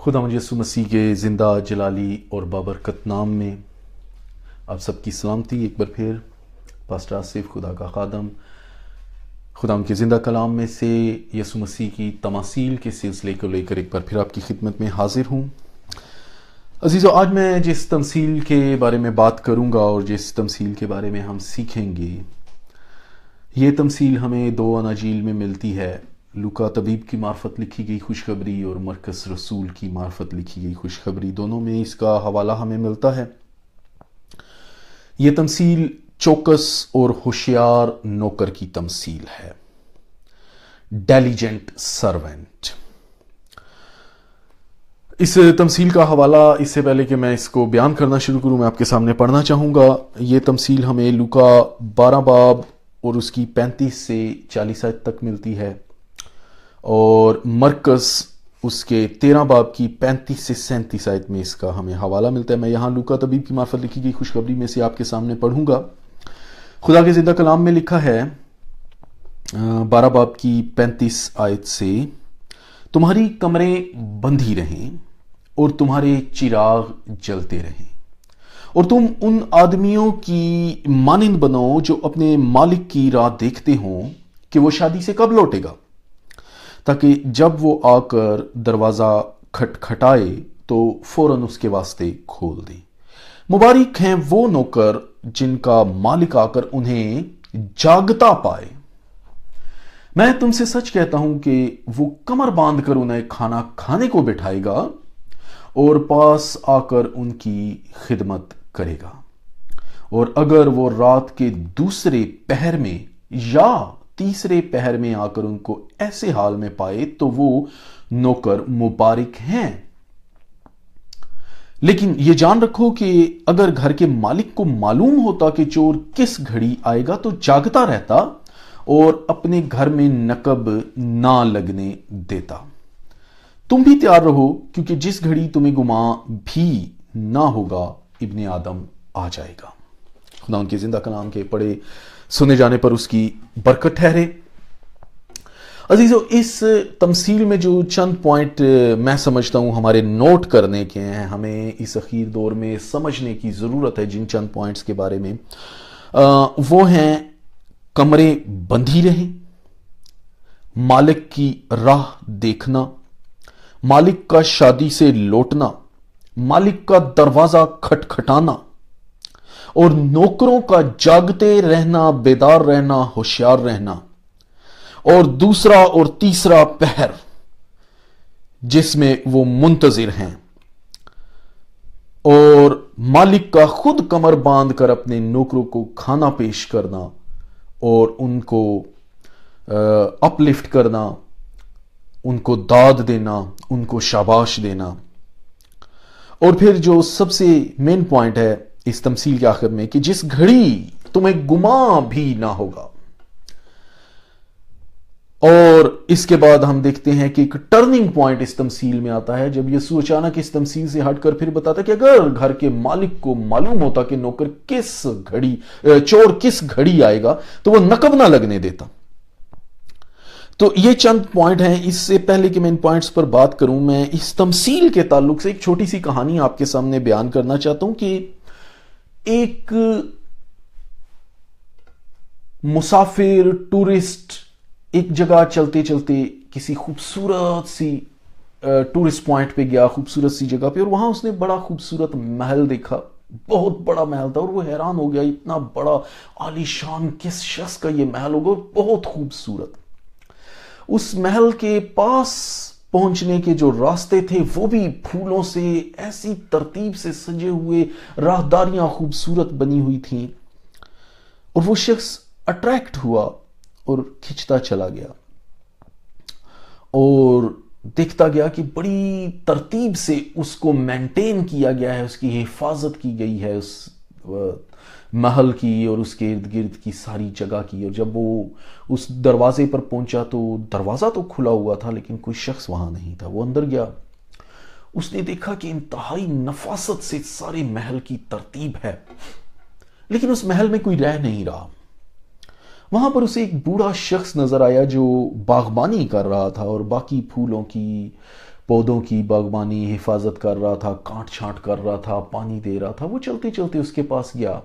خدا یسوع مسیح کے زندہ جلالی اور بابرکت نام میں آپ سب کی سلامتی۔ ایک بار پھر پاسٹر آصف خدا کا خادم خدا ان کے زندہ کلام میں سے یسوع مسیح کی تماثیل کے سلسلے کو لے کر ایک بار پھر آپ کی خدمت میں حاضر ہوں۔ عزیزو، آج میں جس تمثیل کے بارے میں بات کروں گا اور جس تمثیل کے بارے میں ہم سیکھیں گے، یہ تمثیل ہمیں دو اناجیل میں ملتی ہے۔ لوکا طبیب کی معرفت لکھی گئی خوشخبری اور مرکز رسول کی معرفت لکھی گئی خوشخبری، دونوں میں اس کا حوالہ ہمیں ملتا ہے۔ یہ تمثیل چوکس اور ہوشیار نوکر کی تمثیل ہے، ڈیلیجنٹ سرونٹ۔ اس تمثیل کا حوالہ اس سے پہلے کہ میں اس کو بیان کرنا شروع کروں، میں آپ کے سامنے پڑھنا چاہوں گا۔ یہ تمثیل ہمیں لوکا 12 باب اور اس کی 35 سے 40 آیت تک ملتی ہے، اور مرکز اس کے 13 باب کی 35 سے 37 آیت میں اس کا ہمیں حوالہ ملتا ہے۔ میں یہاں لوکا طبیب کی معرفت لکھی گئی خوشخبری میں سے آپ کے سامنے پڑھوں گا۔ خدا کے زندہ کلام میں لکھا ہے 12 باب کی 35 آیت سے، تمہاری کمریں بندھی رہیں اور تمہارے چراغ جلتے رہیں، اور تم ان آدمیوں کی مانند بنو جو اپنے مالک کی راہ دیکھتے ہوں کہ وہ شادی سے کب لوٹے گا، تاکہ جب وہ آ کر دروازہ کھٹکھٹائے تو فوراً اس کے واسطے کھول دے۔ مبارک ہیں وہ نوکر جن کا مالک آ کر انہیں جاگتا پائے۔ میں تم سے سچ کہتا ہوں کہ وہ کمر باندھ کر انہیں کھانا کھانے کو بٹھائے گا اور پاس آ کر ان کی خدمت کرے گا، اور اگر وہ رات کے دوسرے پہر میں یا تیسرے پہر میں آ کر ان کو ایسے حال میں پائے تو وہ نوکر مبارک ہیں۔ لیکن یہ جان رکھو کہ اگر گھر کے مالک کو معلوم ہوتا کہ چور کس گھڑی آئے گا تو جاگتا رہتا اور اپنے گھر میں نقب نہ لگنے دیتا۔ تم بھی تیار رہو، کیونکہ جس گھڑی تمہیں گمان بھی نہ ہوگا ابن آدم آ جائے گا۔ خدا ان کے زندہ کلام کے پڑھے سنے جانے پر اس کی برکت ٹھہرے۔ عزیزو، اس تمثیل میں جو چند پوائنٹ میں سمجھتا ہوں ہمارے نوٹ کرنے کے ہیں، ہمیں اس اخیر دور میں سمجھنے کی ضرورت ہے، جن چند پوائنٹس کے بارے میں وہ ہیں: کمریں بندھی رہیں، مالک کی راہ دیکھنا، مالک کا شادی سے لوٹنا، مالک کا دروازہ کھٹکھٹانا، اور نوکروں کا جاگتے رہنا، بیدار رہنا، ہوشیار رہنا، اور دوسرا اور تیسرا پہر جس میں وہ منتظر ہیں، اور مالک کا خود کمر باندھ کر اپنے نوکروں کو کھانا پیش کرنا اور ان کو اپلفٹ کرنا، ان کو داد دینا، ان کو شاباش دینا۔ اور پھر جو سب سے مین پوائنٹ ہے اس تمثیل کے آخر میں، کہ جس گھڑی تمہیں گمان بھی نہ ہوگا۔ اور اس کے بعد ہم دیکھتے ہیں کہ ایک ٹرننگ پوائنٹ اس تمثیل میں آتا ہے، جب یسوع اچانک اس تمثیل سے ہٹ کر پھر بتاتا کہ اگر گھر کے مالک کو معلوم ہوتا کہ چور کس گھڑی آئے گا تو وہ نقب نہ لگنے دیتا۔ تو یہ چند پوائنٹ ہیں۔ اس سے پہلے کہ میں ان پوائنٹس پر بات کروں، میں اس تمثیل کے تعلق سے ایک چھوٹی سی کہانی آپ کے سامنے بیان کرنا چاہتا ہوں کہ ایک مسافر ٹورسٹ ایک جگہ چلتے چلتے کسی خوبصورت سی ٹورسٹ پوائنٹ پہ گیا، خوبصورت سی جگہ پہ، اور وہاں اس نے بڑا خوبصورت محل دیکھا، بہت بڑا محل تھا، اور وہ حیران ہو گیا، اتنا بڑا عالی شان کس شخص کا یہ محل ہوگا، بہت خوبصورت۔ اس محل کے پاس پہنچنے کے جو راستے تھے وہ بھی پھولوں سے ایسی ترتیب سے سجے ہوئے، راہداریاں خوبصورت بنی ہوئی تھیں، اور وہ شخص اٹریکٹ ہوا اور کھنچتا چلا گیا اور دیکھتا گیا کہ بڑی ترتیب سے اس کو مینٹین کیا گیا ہے، اس کی حفاظت کی گئی ہے، اس محل کی اور اس کے ارد گرد کی ساری جگہ کی۔ اور جب وہ اس دروازے پر پہنچا تو دروازہ تو کھلا ہوا تھا لیکن کوئی شخص وہاں نہیں تھا۔ وہ اندر گیا، اس نے دیکھا کہ انتہائی نفاست سے سارے محل کی ترتیب ہے، لیکن اس محل میں کوئی رہ نہیں رہا۔ وہاں پر اسے ایک بوڑھا شخص نظر آیا جو باغبانی کر رہا تھا اور باقی پھولوں کی پودوں کی باغبانی حفاظت کر رہا تھا، کاٹ چھانٹ کر رہا تھا، پانی دے رہا تھا. وہ چلتے چلتے اس کے پاس گیا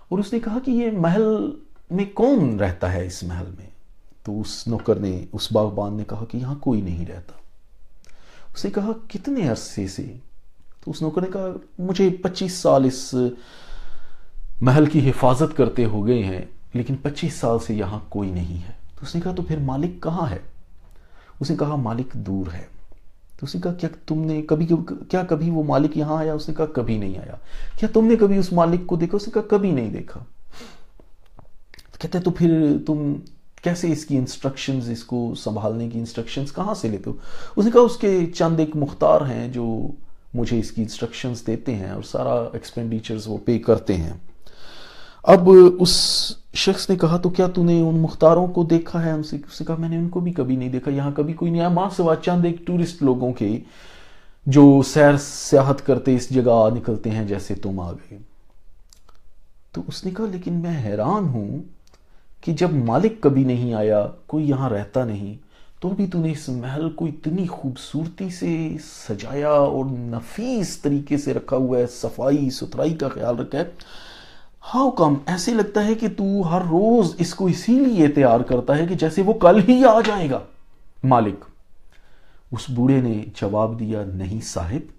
اور اس نے کہا کہ یہ محل میں کون رہتا ہے اس محل میں؟ تو اس نوکر نے، اس باغبان نے کہا کہ یہاں کوئی نہیں رہتا. اس نے کہا کتنے عرصے سے؟ تو اس نوکر نے کہا مجھے 25 سال اس محل کی حفاظت کرتے ہو گئے ہیں، لیکن 25 سال سے یہاں کوئی نہیں ہے. تو اس نے کہا تو پھر مالک کہاں ہے؟ اس نے کہا مالک دور ہے. تو اس نے کہا کیا تم نے کبھی وہ مالک یہاں آیا؟ اس نے کہا کبھی نہیں آیا. کیا تم نے کبھی اس مالک کو دیکھا؟ اس نے کہا کبھی نہیں دیکھا. کہتے تو پھر تم کیسے اس کی انسٹرکشنز، اس کو سنبھالنے کی انسٹرکشنز کہاں سے لیتے ہو؟ اس نے کہا اس کے چند ایک مختار ہیں جو مجھے اس کی انسٹرکشنز دیتے ہیں اور سارا ایکسپینڈیچرز وہ پے کرتے ہیں. اب اس شخص نے کہا تو کیا تو نے ان مختاروں کو دیکھا ہے؟ اس نے کہا میں نے ان کو بھی کبھی نہیں دیکھا، یہاں کبھی کوئی نہیں آیا ماں سوا چند ایک ٹورسٹ لوگوں کے جو سیر سیاحت کرتے اس جگہ نکلتے ہیں جیسے تم آ گئے. تو اس نے کہا لیکن میں حیران ہوں کہ جب مالک کبھی نہیں آیا، کوئی یہاں رہتا نہیں، تو بھی تو نے اس محل کو اتنی خوبصورتی سے سجایا اور نفیس طریقے سے رکھا ہوا ہے، صفائی ستھرائی کا خیال رکھا ہے. How come? ایسے لگتا ہے کہ تو ہر روز اس کو اسی لیے تیار کرتا ہے کہ جیسے وہ کل ہی آ جائے گا. مالک، اس بوڑھے نے جواب دیا نہیں صاحب،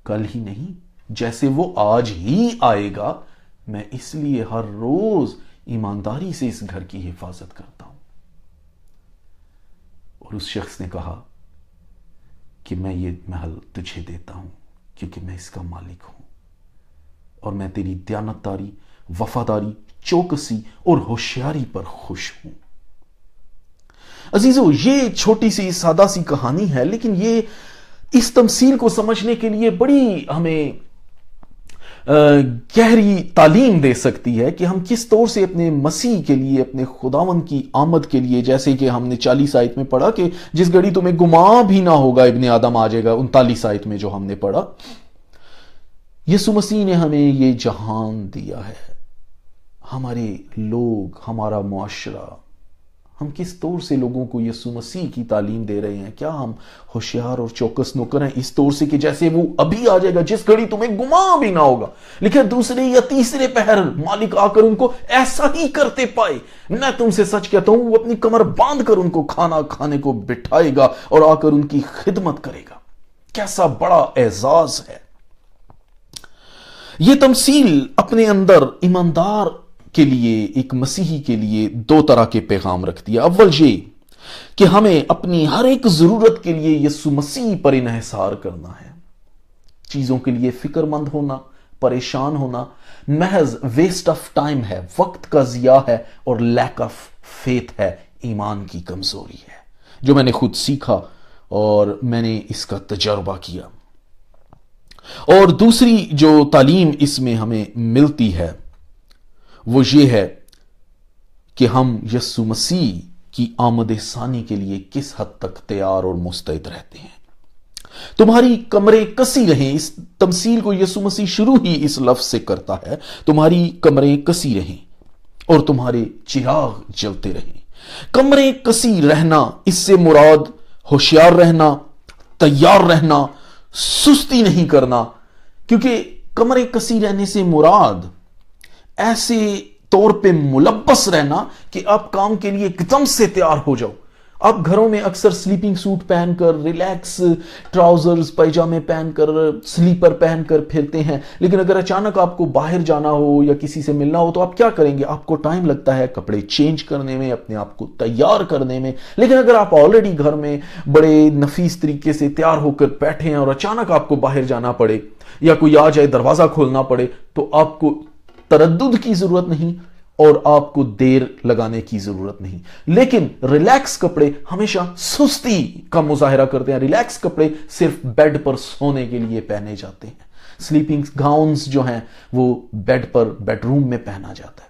کل ہی نہیں، جیسے وہ آج ہی آئے گا. میں اس لیے ہر روز ایمانداری سے اس گھر کی حفاظت کرتا ہوں. اور اس شخص نے کہا کہ میں یہ محل تجھے دیتا ہوں کیونکہ میں اس کا مالک ہوں اور میں تیری دیانتداری، وفاداری، چوکسی اور ہوشیاری پر خوش ہوں. عزیزو، یہ چھوٹی سی سادہ سی کہانی ہے، لیکن یہ اس تمثیل کو سمجھنے کے لیے بڑی ہمیں گہری تعلیم دے سکتی ہے کہ ہم کس طور سے اپنے مسیح کے لیے، اپنے خداوند کی آمد کے لیے، جیسے کہ ہم نے 40 آیت میں پڑھا کہ جس گھڑی تمہیں گمان بھی نہ ہوگا ابن آدم آ جائے گا، 39 آیت میں جو ہم نے پڑھا، یسوع مسیح نے ہمیں یہ جہان دیا ہے. ہمارے لوگ، ہمارا معاشرہ، ہم کس طور سے لوگوں کو یسوع مسیح کی تعلیم دے رہے ہیں؟ کیا ہم ہوشیار اور چوکس نوکر ہیں اس طور سے کہ جیسے وہ ابھی آ جائے گا جس گھڑی تمہیں گمان بھی نہ ہوگا، لیکن دوسرے یا تیسرے پہر مالک آ کر ان کو ایسا ہی کرتے پائے؟ میں تم سے سچ کہتا ہوں وہ اپنی کمر باندھ کر ان کو کھانا کھانے کو بٹھائے گا اور آ کر ان کی خدمت کرے گا. کیسا بڑا اعزاز ہے. یہ تمثیل اپنے اندر ایماندار کے لیے، ایک مسیحی کے لیے 2 طرح کے پیغام رکھتی ہے. اول یہ کہ ہمیں اپنی ہر ایک ضرورت کے لیے یسوع مسیح پر انحصار کرنا ہے. چیزوں کے لیے فکر مند ہونا، پریشان ہونا محض ویسٹ آف ٹائم ہے، وقت کا ضیاع ہے اور لیک آف فیتھ ہے، ایمان کی کمزوری ہے، جو میں نے خود سیکھا اور میں نے اس کا تجربہ کیا. اور دوسری جو تعلیم اس میں ہمیں ملتی ہے وہ یہ ہے کہ ہم یسوع مسیح کی آمد ثانی کے لیے کس حد تک تیار اور مستعد رہتے ہیں. تمہاری کمریں کسی رہیں، اس تمثیل کو یسوع مسیح شروع ہی اس لفظ سے کرتا ہے، تمہاری کمریں کسی رہیں اور تمہارے چراغ جلتے رہیں. کمریں کسی رہنا، اس سے مراد ہوشیار رہنا، تیار رہنا، سستی نہیں کرنا. کیونکہ کمریں کسی رہنے سے مراد ایسے طور پہ ملبس رہنا کہ آپ کام کے لیے ایک دم سے تیار ہو جاؤ. آپ گھروں میں اکثر سلیپنگ سوٹ پہن کر، ریلیکس ٹراؤزرز پائجامے پہن کر، سلیپر پہن کر پھرتے ہیں، لیکن اگر اچانک آپ کو باہر جانا ہو یا کسی سے ملنا ہو تو آپ کیا کریں گے؟ آپ کو ٹائم لگتا ہے کپڑے چینج کرنے میں، اپنے آپ کو تیار کرنے میں. لیکن اگر آپ آلریڈی گھر میں بڑے نفیس طریقے سے تیار ہو کر بیٹھے ہیں اور اچانک آپ کو باہر جانا پڑے یا کوئی آ جائے، دروازہ کھولنا پڑے، تو آپ کو تردد کی ضرورت نہیں اور آپ کو دیر لگانے کی ضرورت نہیں. لیکن ریلیکس کپڑے ہمیشہ سستی کا مظاہرہ کرتے ہیں. ریلیکس کپڑے صرف بیڈ پر سونے کے لیے پہنے جاتے ہیں. سلیپنگ گاؤنز جو ہیں وہ بیڈ پر، بیڈ روم میں پہنا جاتا ہے.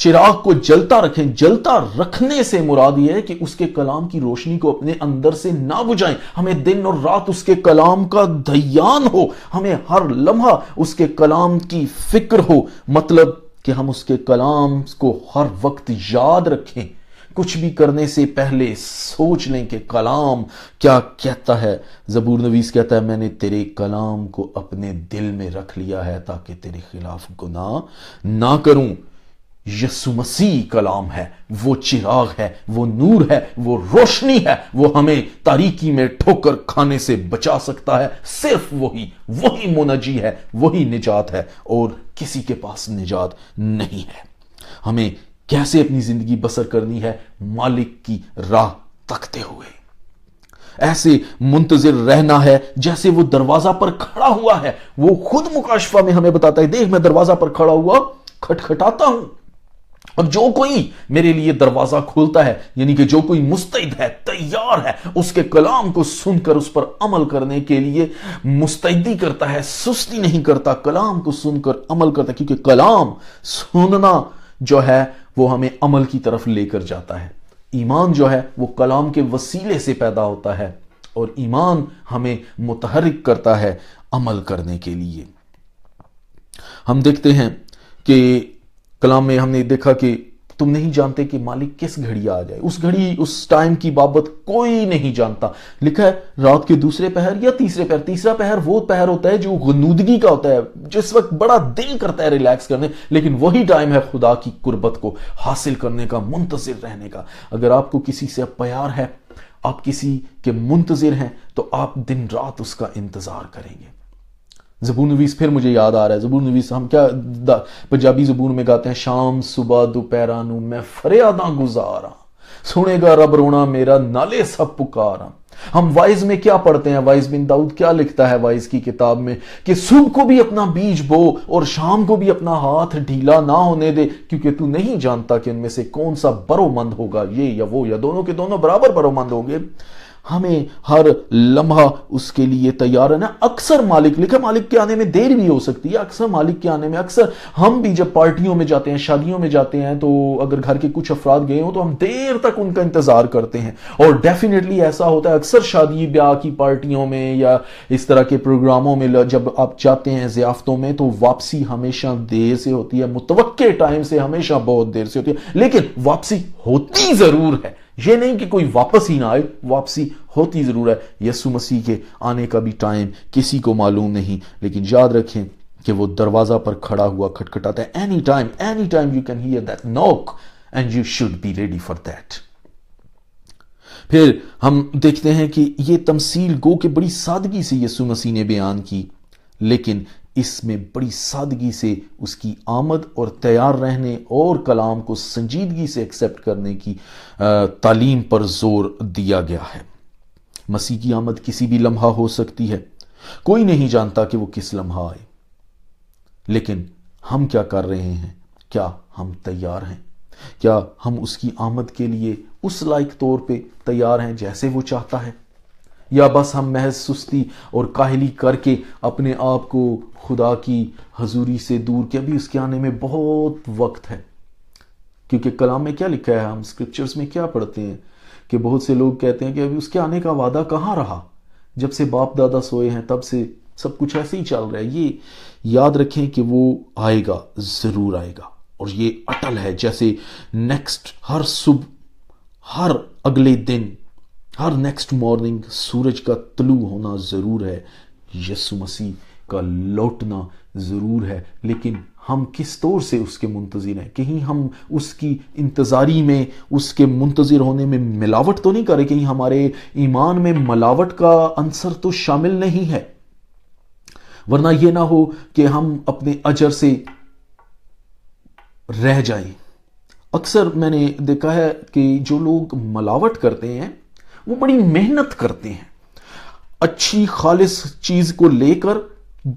چراغ کو جلتا رکھیں. جلتا رکھنے سے مراد یہ ہے کہ اس کے کلام کی روشنی کو اپنے اندر سے نہ بجھائیں. ہمیں دن اور رات اس کے کلام کا دھیان ہو, ہمیں ہر لمحہ اس کے کلام کی فکر ہو, مطلب کہ ہم اس کے کلام کو ہر وقت یاد رکھیں. کچھ بھی کرنے سے پہلے سوچ لیں کہ کلام کیا کہتا ہے. زبور نویس کہتا ہے میں نے تیرے کلام کو اپنے دل میں رکھ لیا ہے تاکہ تیرے خلاف گناہ نہ کروں. یسوع مسیح کلام ہے, وہ چراغ ہے, وہ نور ہے, وہ روشنی ہے, وہ ہمیں تاریکی میں ٹھوکر کھانے سے بچا سکتا ہے. صرف وہی منجی ہے, وہی نجات ہے, اور کسی کے پاس نجات نہیں ہے. ہمیں کیسے اپنی زندگی بسر کرنی ہے؟ مالک کی راہ تکتے ہوئے, ایسے منتظر رہنا ہے جیسے وہ دروازہ پر کھڑا ہوا ہے. وہ خود مکاشفہ میں ہمیں بتاتا ہے, دیکھ میں دروازہ پر کھڑا ہوا کھٹکھٹاتا ہوں, اور جو کوئی میرے لیے دروازہ کھولتا ہے, یعنی کہ جو کوئی مستعد ہے, تیار ہے, اس کے کلام کو سن کر اس پر عمل کرنے کے لیے مستعدی کرتا ہے, سستی نہیں کرتا, کلام کو سن کر عمل کرتا ہے, کیونکہ کلام سننا جو ہے وہ ہمیں عمل کی طرف لے کر جاتا ہے. ایمان جو ہے وہ کلام کے وسیلے سے پیدا ہوتا ہے, اور ایمان ہمیں متحرک کرتا ہے عمل کرنے کے لیے. ہم دیکھتے ہیں کہ کلام میں ہم نے دیکھا کہ تم نہیں جانتے کہ مالک کس گھڑی آ جائے. اس گھڑی, اس ٹائم کی بابت کوئی نہیں جانتا. لکھا ہے رات کے دوسرے پہر یا تیسرے پہر. تیسرا پہر وہ پہر ہوتا ہے جو غنودگی کا ہوتا ہے, جس وقت بڑا دل کرتا ہے ریلیکس کرنے, لیکن وہی ٹائم ہے خدا کی قربت کو حاصل کرنے کا, منتظر رہنے کا. اگر آپ کو کسی سے پیار ہے, آپ کسی کے منتظر ہیں, تو آپ دن رات اس کا انتظار کریں گے. زبور نویس پھر مجھے یاد آ رہا ہے, زبور نویس ہم کیا پنجابی زبور میں گاتے ہیں, شام صبح دوپہرا نو میں فریاداں گزارا, سنے گا رب رونا میرا نالے سب پکارا. ہم وائز میں کیا پڑھتے ہیں, وائز بن داؤد کیا لکھتا ہے وائز کی کتاب میں, کہ صبح کو بھی اپنا بیج بو اور شام کو بھی اپنا ہاتھ ڈھیلا نہ ہونے دے, کیونکہ تو نہیں جانتا کہ ان میں سے کون سا برو مند ہوگا, یہ یا وہ, یا دونوں کے دونوں برابر برو مند ہوں گے. ہمیں ہر لمحہ اس کے لیے تیار رہنا. اکثر مالک, لکھا مالک کے آنے میں دیر بھی ہو سکتی ہے, اکثر مالک کے آنے میں, اکثر ہم بھی جب پارٹیوں میں جاتے ہیں, شادیوں میں جاتے ہیں, تو اگر گھر کے کچھ افراد گئے ہوں تو ہم دیر تک ان کا انتظار کرتے ہیں. اور ڈیفینیٹلی ایسا ہوتا ہے اکثر شادی بیاہ کی پارٹیوں میں یا اس طرح کے پروگراموں میں جب آپ جاتے ہیں ضیافتوں میں, تو واپسی ہمیشہ دیر سے ہوتی ہے, متوقع ٹائم سے ہمیشہ بہت دیر سے ہوتی ہے, لیکن واپسی ہوتی ضرور ہے. یہ نہیں کہ کوئی واپس ہی نہ آئے, واپسی ہوتی ضرور ہے. یسوع مسیح کے آنے کا بھی ٹائم کسی کو معلوم نہیں, لیکن یاد رکھیں کہ وہ دروازہ پر کھڑا ہوا کھٹکھٹاتا ہے. Any time you can hear that knock and you should be ready for that. پھر ہم دیکھتے ہیں کہ یہ تمثیل گو کہ بڑی سادگی سے یسوع مسیح نے بیان کی, لیکن اس میں بڑی سادگی سے اس کی آمد اور تیار رہنے اور کلام کو سنجیدگی سے ایکسپٹ کرنے کی تعلیم پر زور دیا گیا ہے. مسیح کی آمد کسی بھی لمحہ ہو سکتی ہے, کوئی نہیں جانتا کہ وہ کس لمحہ آئے, لیکن ہم کیا کر رہے ہیں؟ کیا ہم تیار ہیں؟ کیا ہم اس کی آمد کے لیے اس لائق طور پہ تیار ہیں جیسے وہ چاہتا ہے, یا بس ہم محض سستی اور کاہلی کر کے اپنے آپ کو خدا کی حضوری سے دور کیا؟ بھی اس کے آنے میں بہت وقت ہے. کیونکہ کلام میں کیا لکھا ہے, ہم اسکرپچرز میں کیا پڑھتے ہیں کہ بہت سے لوگ کہتے ہیں کہ ابھی اس کے آنے کا وعدہ کہاں رہا, جب سے باپ دادا سوئے ہیں تب سے سب کچھ ایسے ہی چل رہا ہے. یہ یاد رکھیں کہ وہ آئے گا, ضرور آئے گا, اور یہ اٹل ہے. جیسے نیکسٹ ہر صبح, ہر اگلے دن, ہر نیکسٹ مارننگ سورج کا طلوع ہونا ضرور ہے, یسوع مسیح کا لوٹنا ضرور ہے. لیکن ہم کس طور سے اس کے منتظر ہیں؟ کہیں ہم اس کی انتظاری میں, اس کے منتظر ہونے میں ملاوٹ تو نہیں کرے؟ کہیں ہمارے ایمان میں ملاوٹ کا عنصر تو شامل نہیں ہے؟ ورنہ یہ نہ ہو کہ ہم اپنے اجر سے رہ جائیں. اکثر میں نے دیکھا ہے کہ جو لوگ ملاوٹ کرتے ہیں وہ بڑی محنت کرتے ہیں, اچھی خالص چیز کو لے کر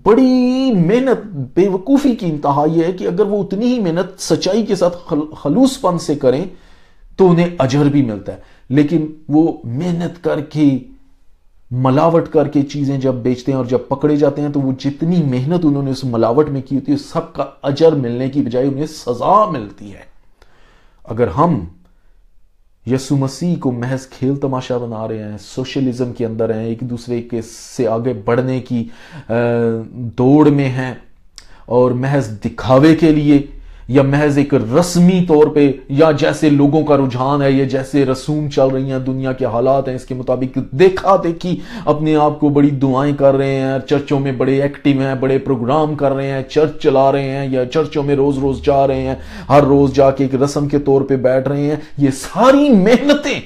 بڑی محنت. بے وقوفی کی انتہا یہ ہے کہ اگر وہ اتنی ہی محنت سچائی کے ساتھ خلوص پن سے کریں تو انہیں اجر بھی ملتا ہے, لیکن وہ محنت کر کے, ملاوٹ کر کے چیزیں جب بیچتے ہیں اور جب پکڑے جاتے ہیں تو وہ جتنی محنت انہوں نے اس ملاوٹ میں کی ہوتی ہے سب کا اجر ملنے کی بجائے انہیں سزا ملتی ہے. اگر ہم یسوع مسیح کو محض کھیل تماشا بنا رہے ہیں، سوشلزم کے اندر ہیں، ایک دوسرے کے سے آگے بڑھنے کی دوڑ میں ہیں، اور محض دکھاوے کے لیے یا محض ایک رسمی طور پہ، یا جیسے لوگوں کا رجحان ہے، یا جیسے رسوم چل رہی ہیں، دنیا کے حالات ہیں، اس کے مطابق دیکھا دیکھی اپنے آپ کو بڑی دعائیں کر رہے ہیں، چرچوں میں بڑے ایکٹیو ہیں، بڑے پروگرام کر رہے ہیں، چرچ چلا رہے ہیں، یا چرچوں میں روز روز جا رہے ہیں، ہر روز جا کے ایک رسم کے طور پہ بیٹھ رہے ہیں، یہ ساری محنتیں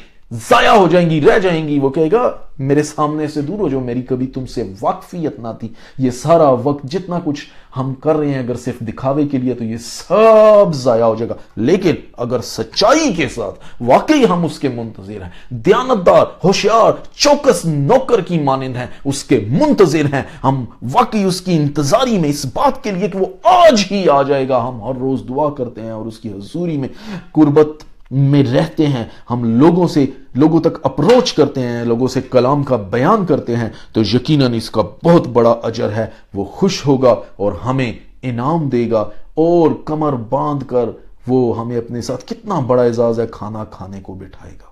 ضائع ہو جائیں گی، رہ جائیں گی۔ وہ کہے گا میرے سامنے سے دور ہو جو، میری کبھی تم سے واقفیت نہ تھی۔ یہ سارا وقت جتنا کچھ ہم کر رہے ہیں اگر صرف دکھاوے کے لیے، تو یہ سب ضائع ہو جائے گا۔ لیکن اگر سچائی کے ساتھ واقعی ہم اس کے منتظر ہیں، دیانتدار، ہوشیار، چوکس نوکر کی مانند ہیں، اس کے منتظر ہیں، ہم واقعی اس کی انتظاری میں، اس بات کے لیے کہ وہ آج ہی آ جائے گا، ہم ہر روز دعا کرتے ہیں اور اس کی حضوری میں قربت میں رہتے ہیں، ہم لوگوں تک اپروچ کرتے ہیں، لوگوں سے کلام کا بیان کرتے ہیں، تو یقیناً اس کا بہت بڑا اجر ہے۔ وہ خوش ہوگا اور ہمیں انعام دے گا، اور کمر باندھ کر وہ ہمیں اپنے ساتھ، کتنا بڑا اعزاز ہے، کھانا کھانے کو بٹھائے گا۔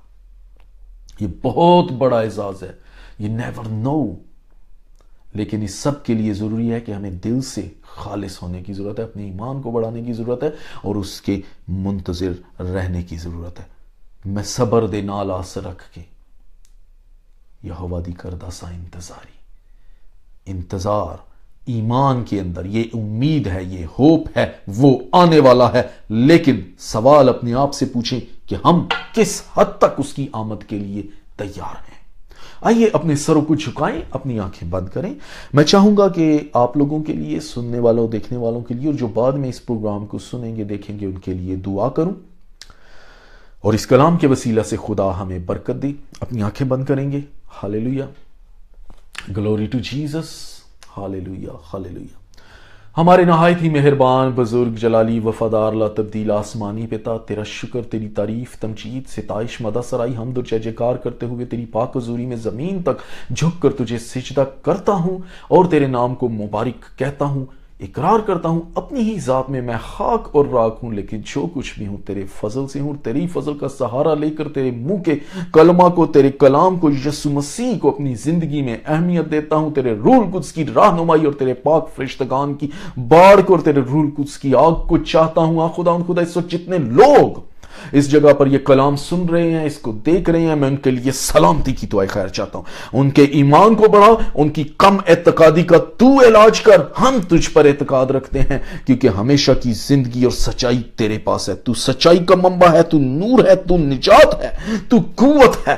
یہ بہت بڑا اعزاز ہے، یہ نیور نو۔ لیکن اس سب کے لیے ضروری ہے کہ ہمیں دل سے خالص ہونے کی ضرورت ہے، اپنے ایمان کو بڑھانے کی ضرورت ہے، اور اس کے منتظر رہنے کی ضرورت ہے۔ میں صبر دے نال آس رکھ کے یہوہ دی کردہ سا انتظار ایمان کے اندر، یہ امید ہے، یہ ہوپ ہے، وہ آنے والا ہے۔ لیکن سوال اپنے آپ سے پوچھیں کہ ہم کس حد تک اس کی آمد کے لیے تیار ہیں۔ آئیے اپنے سروں کو جھکائیں، اپنی آنکھیں بند کریں۔ میں چاہوں گا کہ آپ لوگوں کے لیے، سننے والوں، دیکھنے والوں کے لیے، اور جو بعد میں اس پروگرام کو سنیں گے، دیکھیں گے، ان کے لیے دعا کروں، اور اس کلام کے وسیلہ سے خدا ہمیں برکت دے۔ اپنی آنکھیں بند کریں گے۔ ہاللیلویہ، گلوری ٹو جیسس، ہاللیلویہ، ہاللیلویہ۔ ہمارے نہایت ہی مہربان، بزرگ، جلالی، وفادار، لا تبدیل آسمانی پتا، تیرا شکر، تیری تعریف، تمجید، ستائش، مدح، سرائی، حمد اور جے کار کرتے ہوئے تیری پاک حضوری میں زمین تک جھک کر تجھے سجدہ کرتا ہوں، اور تیرے نام کو مبارک کہتا ہوں۔ اقرار کرتا ہوں اپنی ہی ذات میں خاک اور راکھ ہوں، لیکن جو کچھ بھی ہوں تیرے فضل سے ہوں۔ تیری فضل کا سہارا لے کر تیرے منہ کے کلمہ کو، تیرے کلام کو، یسوع مسیح کو اپنی زندگی میں اہمیت دیتا ہوں۔ تیرے روح القدس کی رہنمائی اور تیرے پاک فرشتگان کی باڑ کو اور تیرے روح القدس کی آگ کو چاہتا ہوں۔ خدا اس وقت جتنے لوگ اس جگہ پر یہ کلام سن رہے ہیں، اس کو دیکھ رہے ہیں، میں ان کے لیے سلامتی کی دعائیں خیر چاہتا ہوں۔ ان کے ایمان کو بڑھا، ان کی کم اعتقادی کا تو علاج کر۔ ہم تجھ پر اعتقاد رکھتے ہیں، کیونکہ ہمیشہ کی زندگی اور سچائی تیرے پاس ہے۔ تو سچائی کا منبع ہے، تو نور ہے، تو نجات ہے، تو قوت ہے۔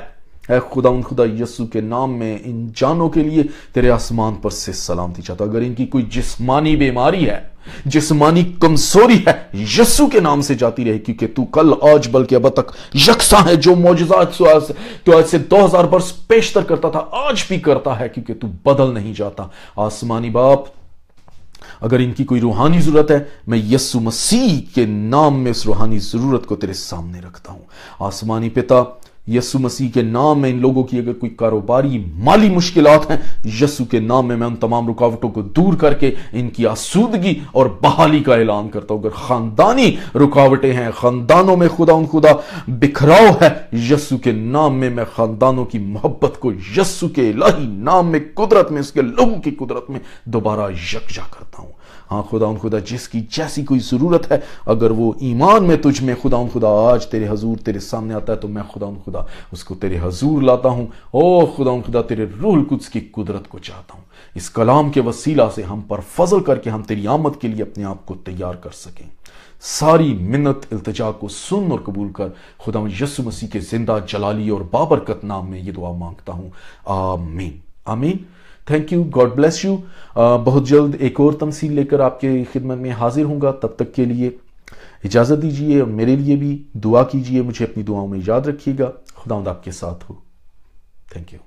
اے خدا یسوع کے نام میں ان جانوں کے لیے تیرے آسمان پر سے سلامتی چاہتا ہوں۔ اگر ان کی کوئی جسمانی بیماری ہے، جسمانی کمزوری ہے، یسوع کے نام سے جاتی رہے، کیونکہ تو کل، آج، بلکہ اب تک یکساں ہے۔ جو معجزات تو آج سے 2000 برس پیشتر کرتا تھا، آج بھی کرتا ہے، کیونکہ تو بدل نہیں جاتا۔ آسمانی باپ، اگر ان کی کوئی روحانی ضرورت ہے، میں یسوع مسیح کے نام میں اس روحانی ضرورت کو تیرے سامنے رکھتا ہوں۔ آسمانی پتا، یسوع مسیح کے نام میں ان لوگوں کی اگر کوئی کاروباری مالی مشکلات ہیں، یسوع کے نام میں ان تمام رکاوٹوں کو دور کر کے ان کی آسودگی اور بحالی کا اعلان کرتا ہوں۔ اگر خاندانی رکاوٹیں ہیں، خاندانوں میں خدا بکھراؤ ہے، یسوع کے نام میں خاندانوں کی محبت کو یسوع کے الہی نام میں، قدرت میں، اس کے لہو کی قدرت میں دوبارہ یکجا کرتا ہوں۔ ہاں خدا جس کی جیسی کوئی ضرورت ہے، اگر وہ ایمان میں تجھ میں خدا آج تیرے حضور تیرے سامنے آتا ہے، تو میں خدا اس کو تیرے حضور لاتا ہوں۔ او خدا تیرے روح القدس کی قدرت کو چاہتا ہوں، اس کلام کے وسیلہ سے ہم پر فضل کر کے ہم تیری آمد کے لیے اپنے آپ کو تیار کر سکیں۔ ساری منت التجا کو سن اور قبول کر، خدا یسوع مسیح کے زندہ، جلالی اور بابرکت نام میں یہ دعا مانگتا ہوں، آمین، آمین۔ Thank you, God bless you. بہت جلد ایک اور تمثیل لے کر آپ کے خدمت میں حاضر ہوں گا۔ تب تک کے لیے اجازت دیجیے، اور میرے لیے بھی دعا کیجیے، مجھے اپنی دعاؤں میں یاد رکھیے گا۔ خداوند آپ کے ساتھ ہو۔ Thank you.